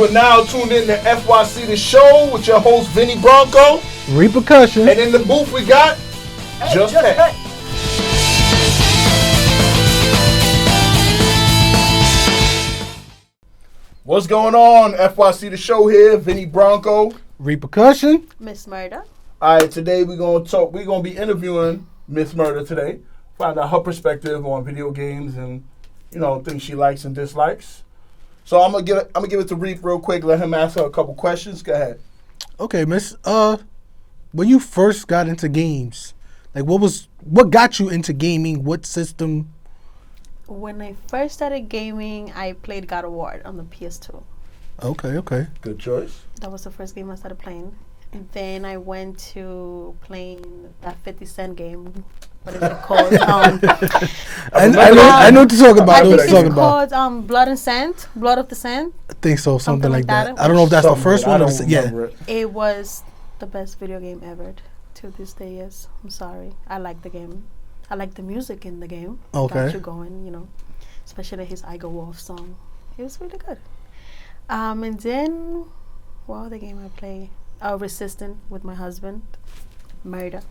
are now tuned in to FYC the show with your host Vinny Bronco. Repercussion. And in the booth we got Just Hey. What's going on? FYC the show here, Vinny Bronco. Repercussion. Miss Murder. Alright, today we're gonna be interviewing Miss Murder today. Find out her perspective on video games and things she likes and dislikes. So I'm gonna give it to Reap real quick. Let him ask her a couple questions. Go ahead. Okay, Miss. When you first got into games, like what got you into gaming? What system? When I first started gaming, I played God of War on the PS2. Okay. Good choice. That was the first game I started playing. And then I went to playing that 50 Cent game. What is it called? I know what to talk about. I think it's called Blood and Sand. Blood of the Sand. I think so. Something like that. I don't I know if that's the first one. Yeah. It was the best video game ever. To this day, yes. I'm sorry. I like the game. I like the music in the game. Okay. Got you going, especially his I Go Wolf song. It was really good. And then, what other game I play? Resistant with my husband. Murder.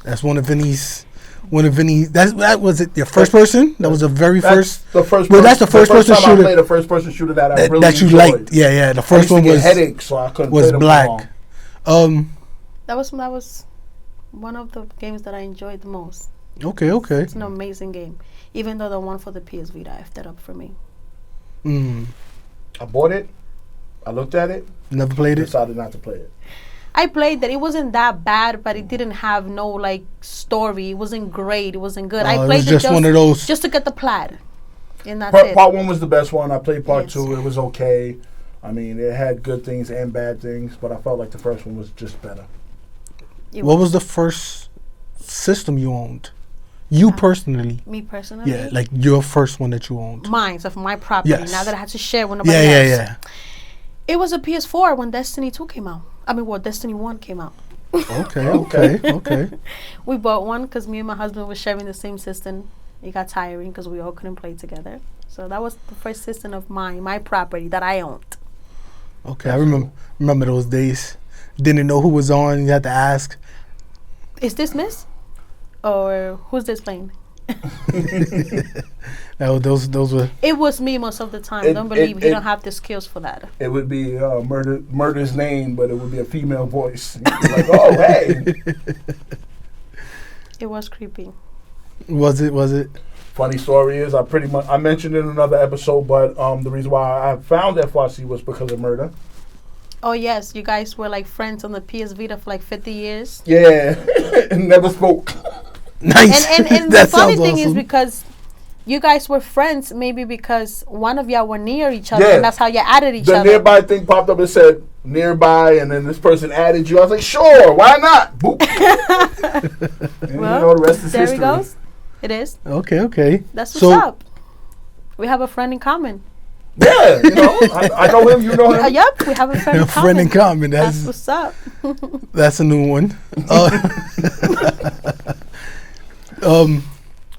That's one of Vinny's. That was it. Your first person. That was the very first. The first. Well, that's the first person shooter. I played the first person shooter that I really that you enjoyed. liked. Yeah. The first one was headaches, so I couldn't was play them Black. That was one of the games that I enjoyed the most. Okay. It's an amazing game. Even though the one for the PS Vita effed that up for me. I bought it. I looked at it. Never played it. Decided not to play it. I played that. It wasn't that bad, but it didn't have no story. It wasn't great. It wasn't good. I played it just one of those. Just to get the plat. And that's it. Part 1 was the best one. I played part 2. It was okay. I mean, it had good things and bad things, but I felt like the first one was just better. What was the first system you owned? You personally? Me personally? Yeah, like your first one that you owned. Mine, of my property. Yes. Now that I had to share with nobody else. Yeah. It was a PS4 when Destiny 2 came out. Destiny 1 came out. Okay. We bought one because me and my husband were sharing the same system. It got tiring because we all couldn't play together. So that was the first system of my property that I owned. Okay, I remember those days. Didn't know who was on. You had to ask. Is this Miss? Or who's this playing? Those were. It was me most of the time. Don't believe he don't have the skills for that. It would be Murder's name, but it would be a female voice. Like, oh hey. It was creepy. Was it? Funny story is I mentioned it in another episode, but the reason why I found FYC was because of Murder. Oh yes, you guys were like friends on the PS Vita for like 50 years. Yeah, never spoke. Nice. And the funny thing is because you guys were friends, maybe because one of y'all were near each other, and that's how you added each other. The nearby thing popped up and said nearby, and then this person added you. I was like, sure, why not? Boop. And well, the rest is there history. he goes. It is. Okay. That's what's up. We have a friend in common. Yeah, I know him, you know him. Yep, we have a friend in common. Friend in common. That's what's up. That's a new one.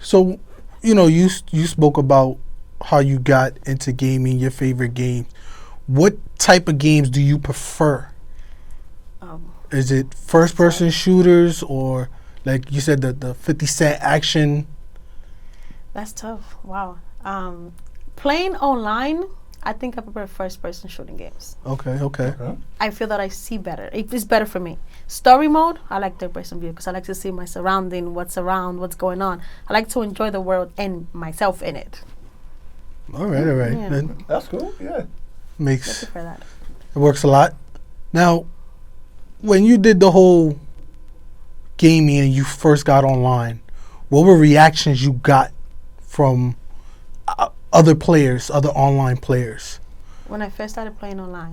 So, you spoke about how you got into gaming, your favorite game. What type of games do you prefer? Is it first-person shooters or, like you said, the 50 Cent action? That's tough. Wow. Playing online, I think I prefer first-person shooting games. Okay. I feel that I see better. It's better for me. Story mode, I like third-person view because I like to see my surrounding, what's around, what's going on. I like to enjoy the world and myself in it. All right. Yeah. That's cool. Yeah, I prefer that. It works a lot. Now, when you did the whole gaming and you first got online, what were reactions you got from other players, other online players? When I first started playing online,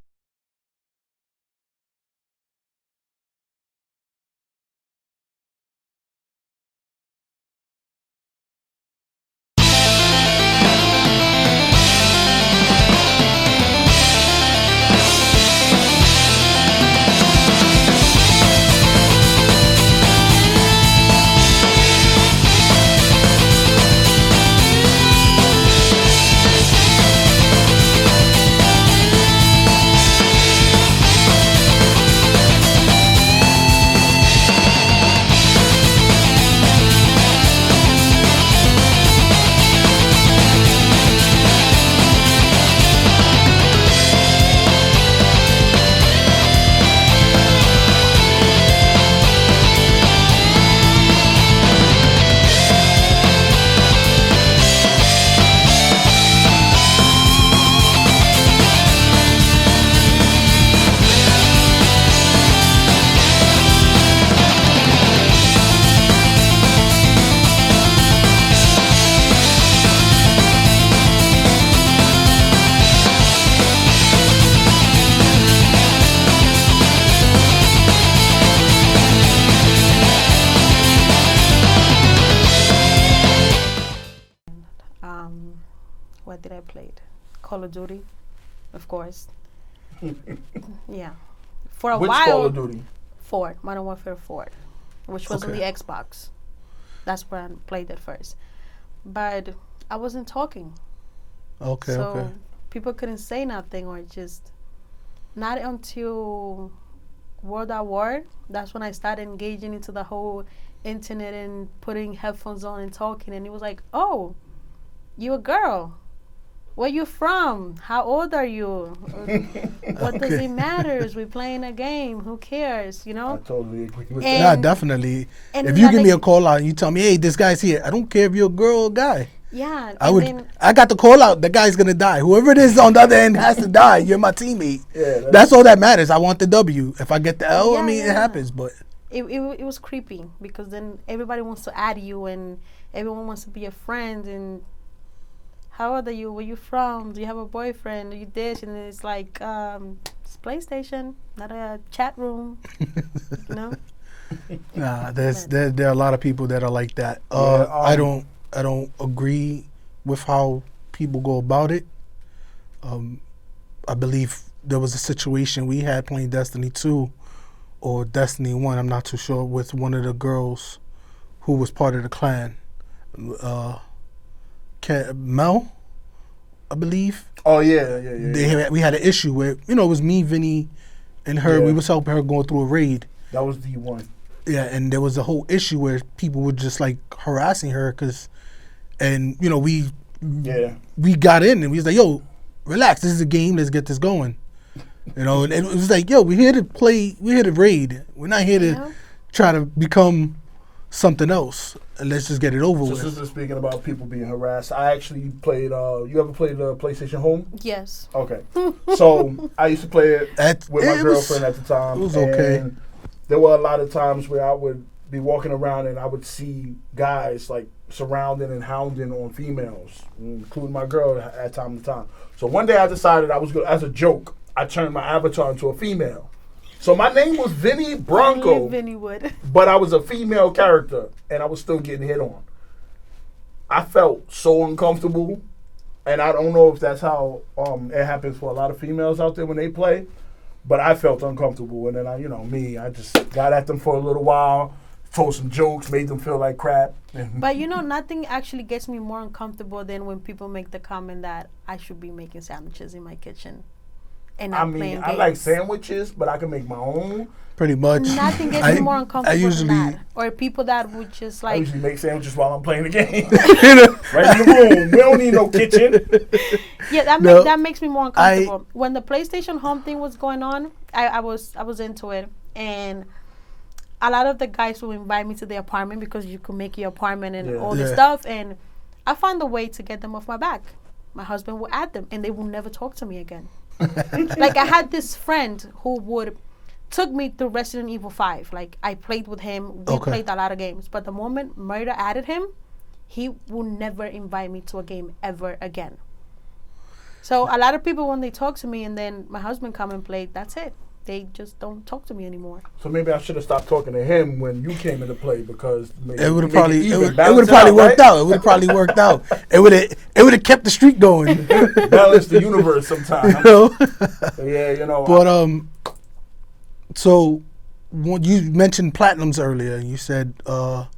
what did I play? Call of Duty, of course. Yeah. For a Which while. Call of Duty? 4, Modern Warfare 4, which was on the Okay. Xbox. That's where I played it first. But I wasn't talking. Okay, So okay. people couldn't say nothing or just not until World at War. That's when I started engaging into the whole internet and putting headphones on and talking. And it was like, oh, you a girl. Where you from? How old are you? What does Okay. it matter? We're playing a game. Who cares? You I know? totally agree with And- Yeah, definitely. and If you give me a nothing- call out and you tell me, hey, this guy's here, I don't care if you're a girl or guy. Yeah. I and would. then- I got the call out. The guy's gonna die. Whoever it is on the other end has to die. You're my teammate. Yeah, That's all that matters. I want the W. If I get the L, I Yeah, mean, it yeah. happens. But it was creepy because then everybody wants to add you and everyone wants to be a friend and how old are you? Where you from? Do you have a boyfriend? Are you this? And it's like it's PlayStation, not a chat room. You know? nah, there are a lot of people that are like that. Yeah, I don't agree with how people go about it. I believe there was a situation we had playing Destiny 2 or Destiny 1, I'm not too sure, with one of the girls who was part of the clan. Mel, I believe. Oh yeah. We had an issue where, it was me, Vinny, and her. Yeah. We was helping her going through a raid. That was the one. Yeah, and there was a whole issue where people were just like harassing her we got in and we was like, yo, relax, this is a game, let's get this going. And it was like, yo, we're here to play, we're here to raid. We're not here to Yeah. try to become something else. And let's just get it over So with. since we're speaking about people being harassed, I actually played. You ever played PlayStation Home? Yes. Okay. So I used to play it with my It was- girlfriend at the time. it was okay. And there were a lot of times where I would be walking around and I would see guys like surrounding and hounding on females, including my girl at time to time. So one day I decided I was going, as a joke, I turned my avatar into a female. So my name was Vinny Bronco, Only Vinny would. but I was a female character and I was still getting hit on. I felt so uncomfortable, and I don't know if that's how it happens for a lot of females out there when they play, but I felt uncomfortable. And then I just got at them for a little while, told some jokes, made them feel like crap. But nothing actually gets me more uncomfortable than when people make the comment that I should be making sandwiches in my kitchen. And I not mean, playing I games. like sandwiches, but I can make my own. Pretty much. Nothing gets me more uncomfortable usually, than that. Or people that would just I like, usually make sandwiches while I'm playing the game. Right in the room. We don't need no kitchen. yeah, that makes me more uncomfortable. When the PlayStation Home thing was going on, I was into it, and a lot of the guys would invite me to the apartment because you could make your apartment and all this Yeah. stuff, and I found a way to get them off my back. My husband would add them, and they would never talk to me again. Like I had this friend who took me through Resident Evil 5. Like I played with him. We Okay. played a lot of games. But the moment Murder added him, he will never invite me to a game ever again. So a lot of people, when they talk to me and then my husband come and play, that's it. They just don't talk to me anymore. So maybe I should have stopped talking to him when you came into play because maybe It would have make probably even, it would balance have probably out, worked right? out. It would have probably worked out. It would have kept the streak going. Balance the universe sometimes. You know? Yeah, But so you mentioned platinums earlier. You said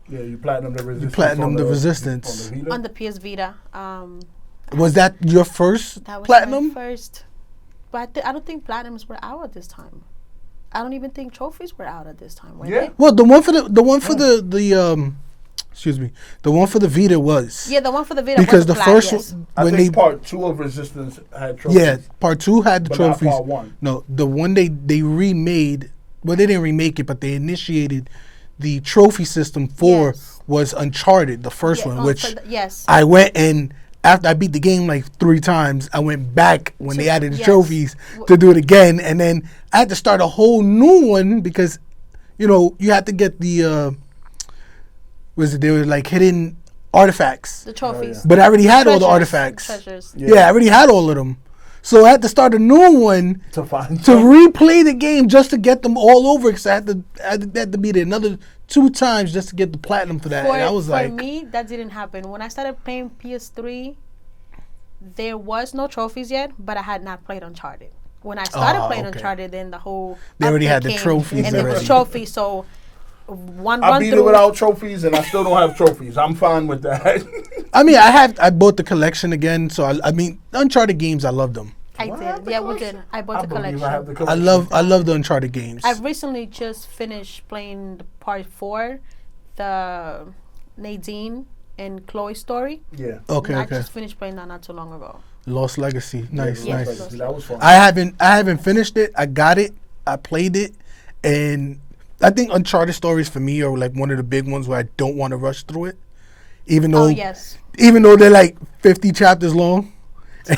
you platinum the resistance. platinum on the the resistance. on the Vita? On the PS Vita. Was that your first That was platinum? my first. But I don't think platinums were out at this time. I don't even think trophies were out at this time. Were Yeah. they? Well, the one for the excuse me, the one for the Vita was. Yeah, the one for the Vita Because was the flat, first yes. one, I when think they part 2 of Resistance had trophies. yeah, part 2 had the but not trophies. part 1. No, the one they remade. Well, they didn't remake it, but they initiated the trophy system for Yes. was Uncharted, the first Yeah, one, which for yes. I went and after I beat the game like 3 times, I went back when they added the Yes. trophies to do it again, and then I had to start a whole new one because, you had to get the they were like hidden artifacts, The trophies. but I already had all the Treasures, artifacts. Treasures. Yeah, I already had all of them, so I had to start a new one To find to replay the game just to get them all over. Because I had to beat it another 2 times just to get the platinum for that. And I was For like, me, that didn't happen. When I started playing PS3, there was no trophies yet, but I had not played Uncharted. When I started playing Uncharted, then the whole they already had the came, trophies and there was already. trophies. So one I run beat it through. without trophies, and I still don't have trophies. I'm fine with that. I mean, I bought the collection again, so I mean, Uncharted games, I love them. I Well, I did. have the Yeah, we collection. did. I bought the believe I have the collection. collection. I love the Uncharted games. I've recently just finished playing the part 4, the Nadine and Chloe story. Yeah. Okay, I okay. just finished playing that not too long ago. Lost Legacy, nice, Yeah, nice. That was fun. I haven't finished it. I got it. I played it, and I think Uncharted stories for me are like one of the big ones where I don't want to rush through it, even though Oh yes. even though they're like 50 chapters long,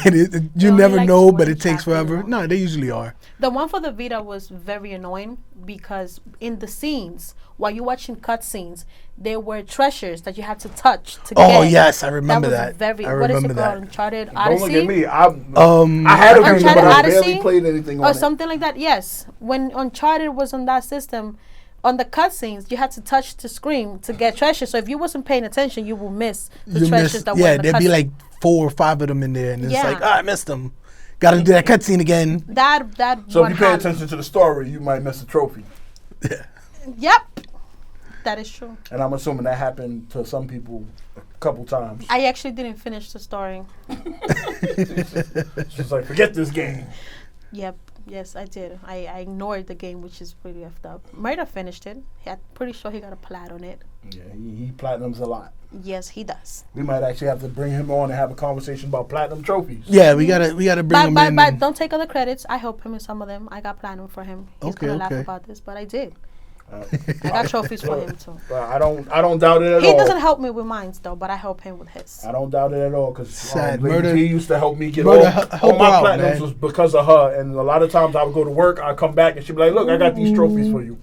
and you They're only never like know, but 20 it takes chapters forever. long. No, they usually are. The one for the Vita was very annoying because in the scenes, while you're watching cutscenes, there were treasures that you had to touch to get. Oh yes, I remember was that. Very. I What is remember it called? that. Uncharted Don't Odyssey. look at me. I had a I Vita, Uncharted but I barely Odyssey? played anything on Or it. something like that. Yes, when Uncharted was on that system, on the cutscenes, you had to touch the screen to get treasures. So if you wasn't paying attention, you will miss the You treasures miss, that were yeah, in the there'd be cutscene. like 4 or 5 of them in there, and it's Yeah. like, I missed them. Got to do that cutscene again. that So one if you pay had- attention to the story, you might miss a trophy. Yep, that is true. And I'm assuming that happened to some people a couple times. I actually didn't finish the story. She's like, forget this game. Yep. Yes, I did. I ignored the game, which is pretty effed up. Murder finished it. I'm pretty sure he got a plat on it. Yeah, he platinums a lot. Yes, he does. We might actually have to bring him on and have a conversation about platinum trophies. Yeah, we gotta bring him in. But and- don't take all the credits. I helped him with some of them. I got platinum for him. He's Okay, gonna laugh okay. about this, but I did. Uh, I got trophies for him too. But I don't doubt it at He all. doesn't help me with mine though, but I help him with his. I don't doubt it at all because Sad. Murder- he used to help me get Murder all help my her out, platinums man. was because of her. And a lot of times I would go to work, I'd come back and she'd be like, "Look, I got these trophies for you."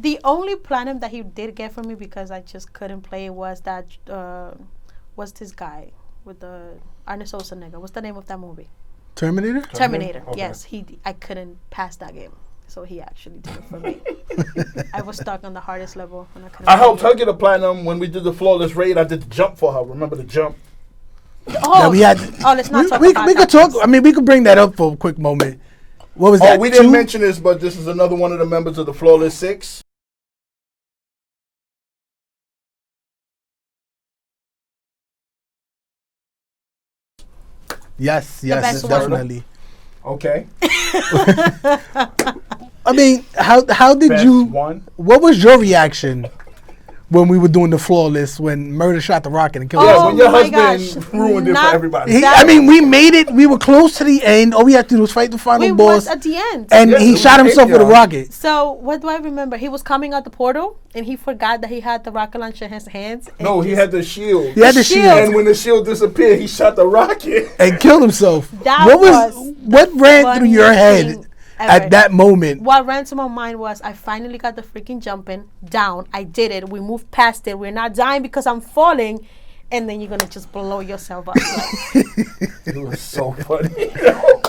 The only platinum that he did get from me because I just couldn't play was that was this guy with the Arne Schwarzenegger. What's the name of that movie? Terminator? Terminator. Okay. Yes, I couldn't pass that game, so he actually did it for me. I was stuck on the hardest level, and I couldn't. I helped play her get a platinum when we did the flawless raid. I did the jump for her. Remember the jump? it. Oh, Yeah, we had. let's not talk we about could that. talk. I mean, we could bring that up for a quick moment. What was that? Oh, we didn't 2? mention this, but this is another one of the members of the Flawless Six. Yes, best one. definitely. Okay. I mean, how did Best you? one. What was your reaction when we were doing the flawless when Murder shot the rocket and killed Yeah, us? Oh when your my husband gosh. ruined it for Not everybody. I mean, we made it. We were close to the end. All we had to do was fight the final We boss, was at the end. and Yeah, he it shot was himself with a y'all. rocket. So what do I remember? He was coming out the portal, and he forgot that he had the rocket launcher in his hands. and No, he just- had the shield. He had the Shield. shield And when the shield disappeared, he shot the rocket. and killed himself. That what was what ran through your funniest head thing ever. at that moment? What ran to my mind was I finally got the freaking jumping down. I did it. We moved past it. We're not dying because I'm falling. And then you're going to just blow yourself up. It was so funny.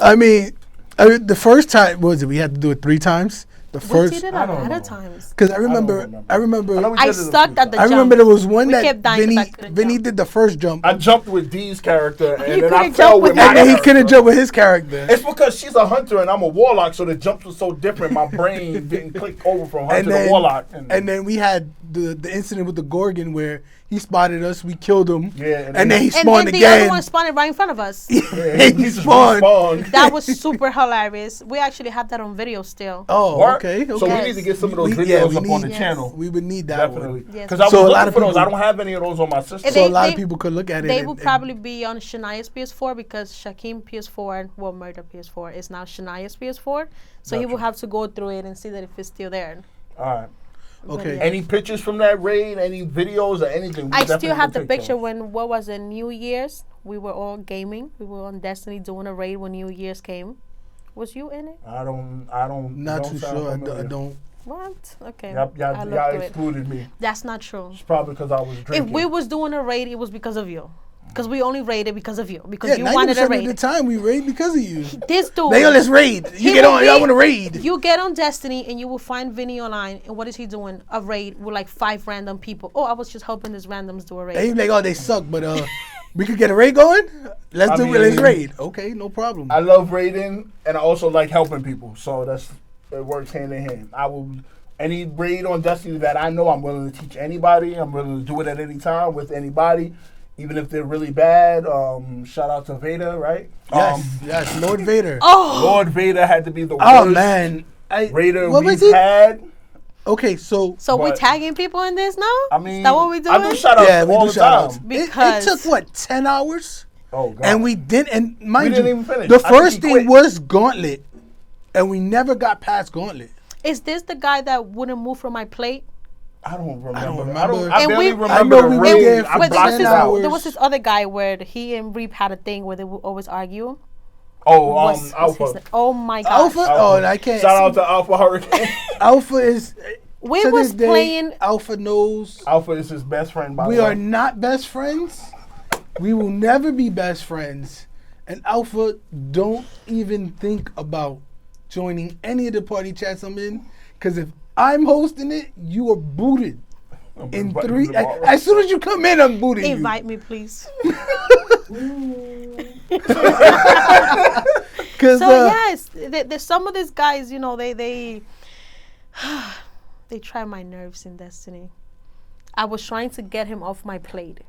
I mean, the first time, what was it? We had to do it 3 times. The We first, did it I a don't lot know. of times. because I don't remember, remember. I remember, I know we I did it a few sucked at the I jump. remember there was one We that kept dying 'cause I Vinny, couldn't Vinny jump. did the first jump, I jumped with Dee's character, and You then I couldn't fell jump with with my and then he character. couldn't jump with his character. It's because she's a hunter and I'm a warlock, so the jumps were so different. My brain didn't click over from hunter to warlock. and then we had the incident with the Gorgon where he spotted us, we killed him, Yeah, and then he And spawned then the other again. one spawned right in front of us. yeah, he just spawned. respawned. That was super hilarious. We actually have that on video still. Oh, Work. okay. So we Yes. need to get some of those We- videos yeah, we up on the need- channel. We would need that Definitely. one. Yes. Because I was So a lot looking of for those. people- I don't have any of those on my system. And So a lot they- of people could look at it. They and- would probably be on Shania's PS4 because Shaquem PS4, well, Murder PS4 is now Shania's PS4. So he Gotcha. will have to go through it and see that if it's still there. All right. But Okay. yeah. Any pictures from that raid? Any videos or anything? We I definitely still have will the take picture those. when, what was it, New Year's? We were all gaming. We were on Destiny doing a raid when New Year's came. Was you in it? I don't. Not don't too sound sure. I familiar. don't. What? Okay. Y'all I looked y'all through it. excluded me. That's not true. It's probably because I was drinking. If we was doing a raid, it was because of you. Because we only raided because of you. Because Yeah, you wanted a 90% of raid. the time we raid because of you. This dude. They on this raid. You He get will on. Y'all be- want to raid. You get on Destiny and you will find Vinny online. And what is he doing? A raid with like 5 random people. Oh, I was just helping these randoms do a raid. They be like, oh, they suck, but We could get a raid going? Let's mean, raid. Okay, no problem. I love raiding, and I also like helping people. So it works hand in hand. Any raid on Destiny that I know, I'm willing to teach anybody. I'm willing to do it at any time with anybody, even if they're really bad. Shout out to Vader, right? Yes, Lord Vader. Lord Vader had to be the worst man. raider we've had. Okay, so we're tagging people in this now? I mean, is that what we doing? I do shout outs all the time. It took what, 10 hours? Oh God! And we didn't. And mind we didn't you, even finish. The first thing was Gauntlet, and we never got past Gauntlet. Is this the guy that wouldn't move from my plate? I don't remember. I barely remember the we raid. there for I blocked 10 it out. hours. There was this other guy where he and Reap had a thing where they would always argue. Alpha. Oh my God. Alpha? Oh, and I can't. Shout out to Alpha Hurricane. Alpha is. We to was this day, playing. Alpha knows. Alpha is his best friend. By the way, We are not best friends. We will never be best friends. And Alpha, don't even think about joining any of the party chats I'm in. Because if I'm hosting it, you are booted. In 3. As soon as you come in, I'm booting you. Invite me, please. Yes, there's some of these guys, they try my nerves in Destiny. I was trying to get him off my plate.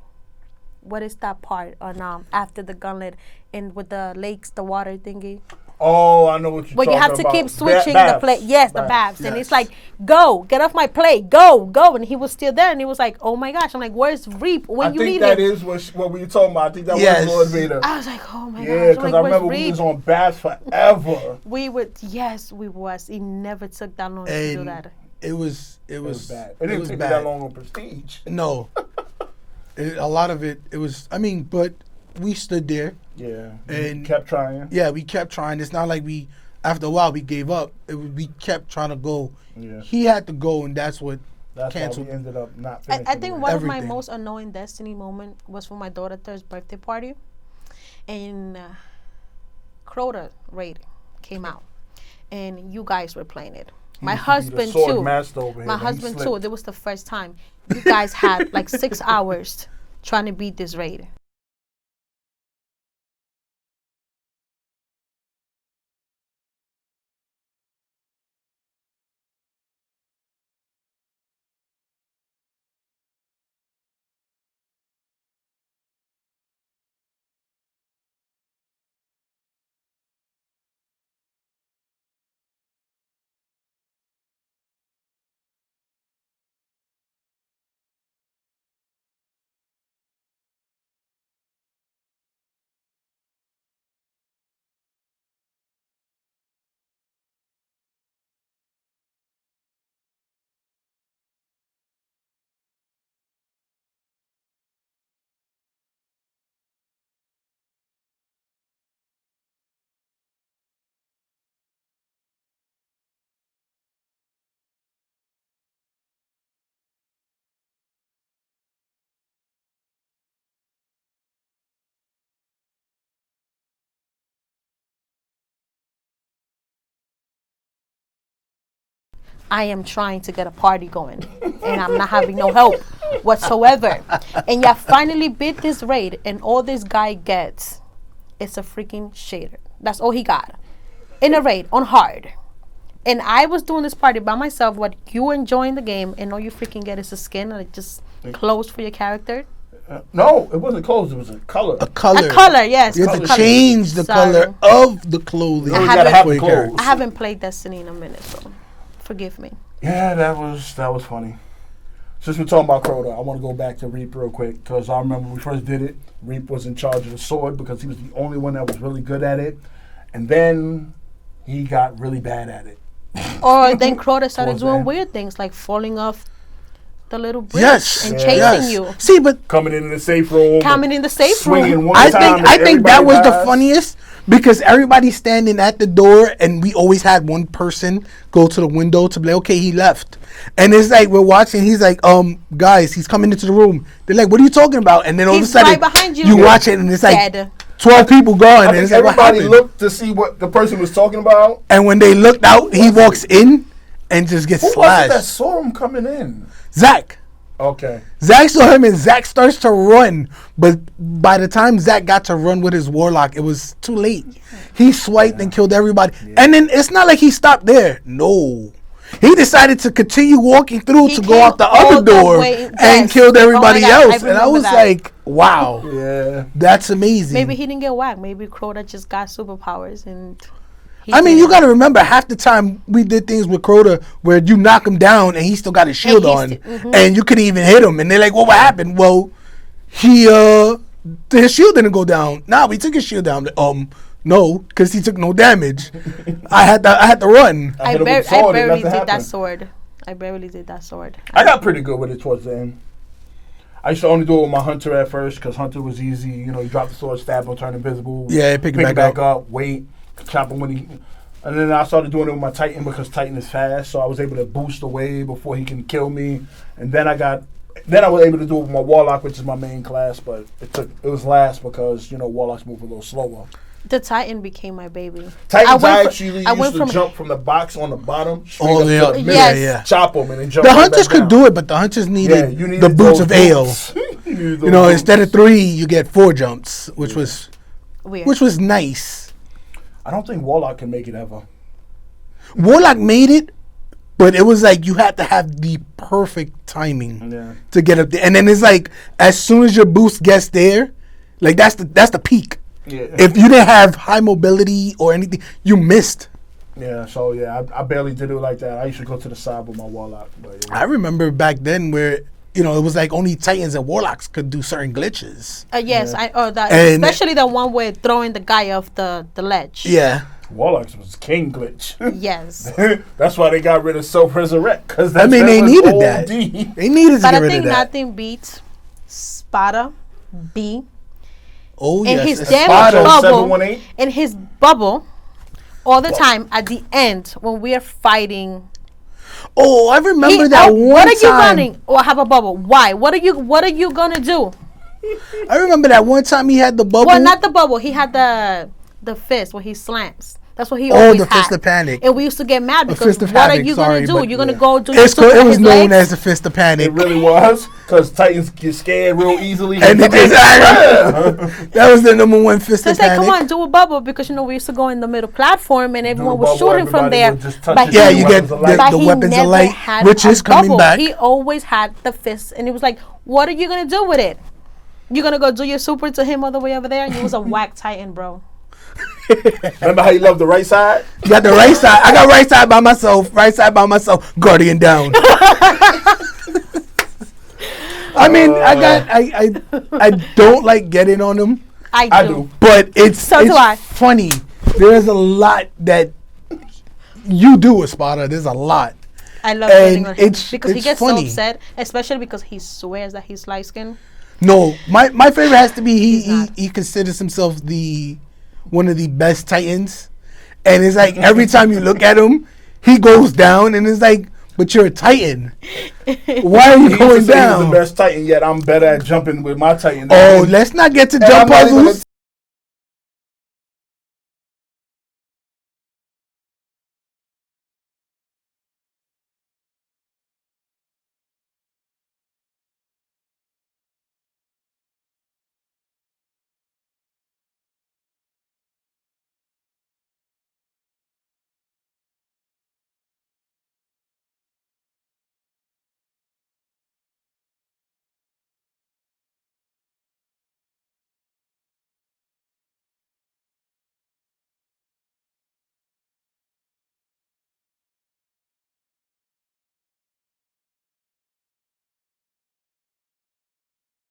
What is that part on after the gauntlet and with the lakes, the water thingy? Oh, I know what you're talking about. But you have to keep switching the plate. Yes, the babs. Yes. And it's like, go, get off my plate, go. And he was still there, and he was like, oh my gosh. I'm like, where's Reap when you need him? I think that is what we were talking about. I think that was Lord Vader. I was like, oh my gosh. Yeah, because I remember we was on babs forever. We was. He never took that long to do that. It was bad. It didn't take me that long on Prestige. No. A lot of it was, but we stood there. Yeah. And kept trying. Yeah, we kept trying. It's not like after a while, we gave up. We kept trying to go. Yeah. He had to go, and that's canceled. Why we ended up not finishing. I think one of my most annoying Destiny moment was for my daughter's birthday party. And Crota raid came out. And you guys were playing it. My husband too. My husband too. It was the first time. You guys had like 6 hours trying to beat this raid. I am trying to get a party going, and I'm not having no help whatsoever. And you finally beat this raid, and all this guy gets is a freaking shader. That's all he got in a raid on hard. And I was doing this party by myself. What you enjoying the game, and all you freaking get is a skin, and it just closed for your character. No, it wasn't clothes. It was a color. A color. A color, yes. You have to change the color of the clothing. I haven't played Destiny in a minute, so forgive me. Yeah, that was funny. Since we're talking about Crota, I want to go back to Reap real quick because I remember when we first did it, Reap was in charge of the sword because he was the only one that was really good at it, and then he got really bad at it. Or then Crota started doing weird things like falling off the little bridge and chasing you. See, but coming in the safe room. I think that was the funniest because everybody's standing at the door and we always had one person go to the window to be like, okay, he left. And it's like we're watching, he's like, guys, he's coming into the room. They're like, what are you talking about? And then all of a sudden right behind you watch it and it's like 12 people gone. And it's like, everybody looked to see what the person was talking about. And when they looked out, he walks in and just gets slashed. Who was it that saw him coming in? Zach. Okay. Zach saw him and Zach starts to run, but by the time Zach got to run with his warlock, it was too late. He swiped and killed everybody. And then it's not like he stopped there. No. He decided to continue walking through to go out the other door and killed everybody else. And I was like, wow. Yeah. That's amazing. Maybe he didn't get whacked. Maybe Crota just got superpowers and... I mean, you got to remember, half the time we did things with Crota where you knock him down and he still got his shield on, and you couldn't even hit him. And they're like, well, what happened? Well, his shield didn't go down. Nah, we took his shield down. No, because he took no damage. I had to run. I barely did that sword. I got pretty good with it towards the end. I used to only do it with my Hunter at first because Hunter was easy. You know, you drop the sword, stab him, turn invisible. Yeah, pick it back up, wait. Chop him when he, and then I started doing it with my Titan because Titan is fast, so I was able to boost away before he can kill me. And then I was able to do it with my Warlock, which is my main class, but it was last because Warlocks move a little slower. The Titan became my baby. Titans actually used to jump from the box on the bottom straight up to the middle, yes. chop them, and then jump. The right Hunters back could down. do it, but the Hunters needed the boots of ale. Instead of 3, you get 4 jumps, which was weird. Which was nice. I don't think Warlock can make it ever. Warlock made it, but it was like you had to have the perfect timing to get up there. And then it's like as soon as your boost gets there, like that's the peak. Yeah. If you didn't have high mobility or anything, you missed. Yeah, so I barely did it like that. I used to go to the side with my Warlock. But, I remember back then where it was like only Titans and Warlocks could do certain glitches. Yes, especially the one with throwing the guy off the ledge. Yeah. Warlocks was king glitch. Yes. That's why they got rid of Self-Resurrect. Because they needed that. They needed to but get rid of that. I think nothing beats Spada B. Oh, and yes. His damage bubble. 718? In his bubble all the time at the end when we are fighting. Oh, I remember that one time. What are you running? Or have a bubble? Why? What are you gonna do? I remember that one time he had the bubble. Well, not the bubble. He had the fist where he slams. That's what he always had. Oh, the fist of panic. And we used to get mad because what are you gonna do? You're gonna go do. It was known as the fist of panic. It really was because Titans get scared real easily. And that was the number one fist of panic. Come on, do a bubble because we used to go in the middle platform and everyone was shooting from there. But you get the weapons of light, which is coming back. He always had the fist, and he was like, "What are you gonna do with it? You gonna go do your super to him all the way over there?" And he was a whack Titan, bro. Remember how you loved the right side? You got the right side. I got right side by myself. Right side by myself. Guardian down. I mean, I don't like getting on them. I do. But it's funny. There's a lot that you do, Espada. There's a lot. I love getting on him because he gets funny. so upset, especially because he swears that he's light skinned. No, my favorite has to be he considers himself one of the best Titans, and it's like every time you look at him, he goes down, and it's like, but you're a Titan. Why are you going down? He's the best Titan, yet I'm better at jumping with my Titan. Oh, let's not get to jump puzzles.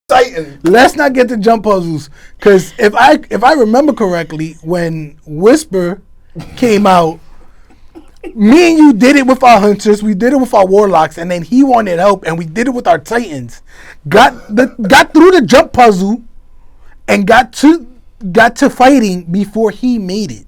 Titan. Let's not get to jump puzzles, because if I remember correctly, when Whisper came out, me and you did it with our Hunters, we did it with our Warlocks, and then he wanted help, and we did it with our Titans. Got through the jump puzzle, and got to fighting before he made it.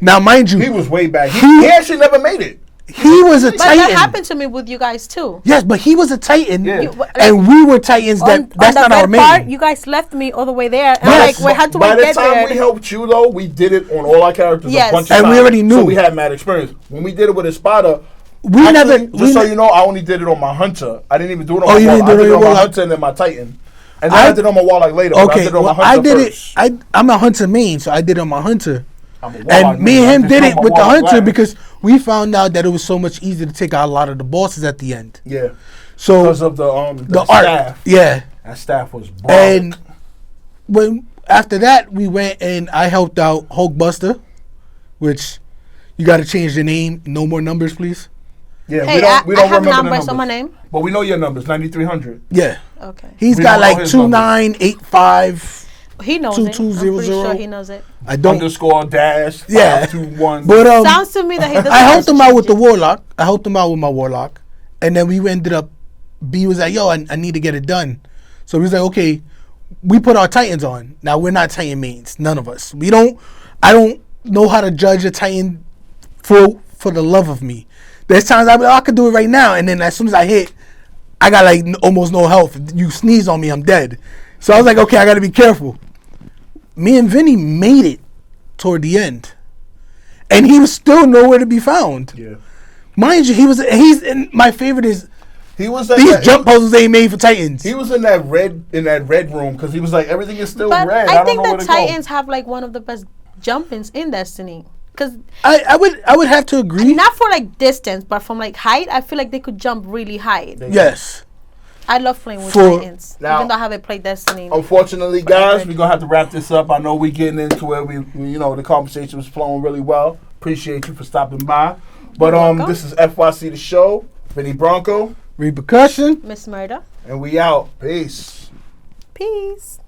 Now, mind you, he was way back. He actually never made it. He was a Titan. But that happened to me with you guys too. Yes, but he was a Titan, yeah. And we were Titans. That's not our main. Part, you guys left me all the way there. And Yes. we had to By get the time there. we helped you, though, we did it on all our characters a bunch of and times. we already knew. So we had mad experience. When we did it with Espada, we Actually, never. Just so you know, I only did it on my Hunter. I didn't even do it on Oh, my you Warlock. didn't do I it did it on on my Warlock? Hunter and then my Titan. And then I did it on my Warlock later. But I Okay, did it on well, my Hunter I did first. it. I'm a Hunter main, so I did it on my Hunter. I'm a Warlock And me main. I and him just did know it my with the Warlock Hunter last. because we found out that it was so much easier to take out a lot of the bosses at the end. Yeah. So Because of the the art, staff. yeah. That staff was And bark. when after that, we went and I helped out Hulkbuster, which you got to change the name. No more numbers, please. Yeah, Hey, we don't I have remember numbers the on my numbers. name. But we know your numbers, 9300. Yeah, Okay. he's We got don't know like his 2985. He knows it. I'm 2200. pretty sure he knows it. I don't. Underscore dash Yeah. 521. But Sounds to me that he doesn't. I helped have him to out with the change it. Warlock. I helped him out with my Warlock, and then we ended up. B was like, "Yo, I need to get it done," so he was like, "Okay." We put our Titans on. Now we're not Titan mains. None of us. We don't. I don't know how to judge a Titan for the love of me. There's times I be like, I could do it right now, and then as soon as I hit, I got like almost no health. If you sneeze on me, I'm dead. So I was like, okay, I got to be careful. Me and Vinny made it toward the end, and he was still nowhere to be found. Yeah. Mind you, he's and my favorite is He was at these that, jump puzzles ain't made for Titans. He was in that red room because he was like, everything is still But red. I don't think know the where to Titans go. have like one of the best jump-ins in Destiny. Cause I would have to agree. not for like distance, but from like height, I feel like they could jump really high. Yes. I love playing with For- Titans, Now- even though I haven't played Destiny. Unfortunately, guys, we're gonna have to wrap this up. I know we're getting into it. We the conversation was flowing really well. Appreciate you for stopping by. But You're welcome. this is FYC the show. Vinny Bronco, Repercussion. Miss Murder. and we out. Peace. Peace.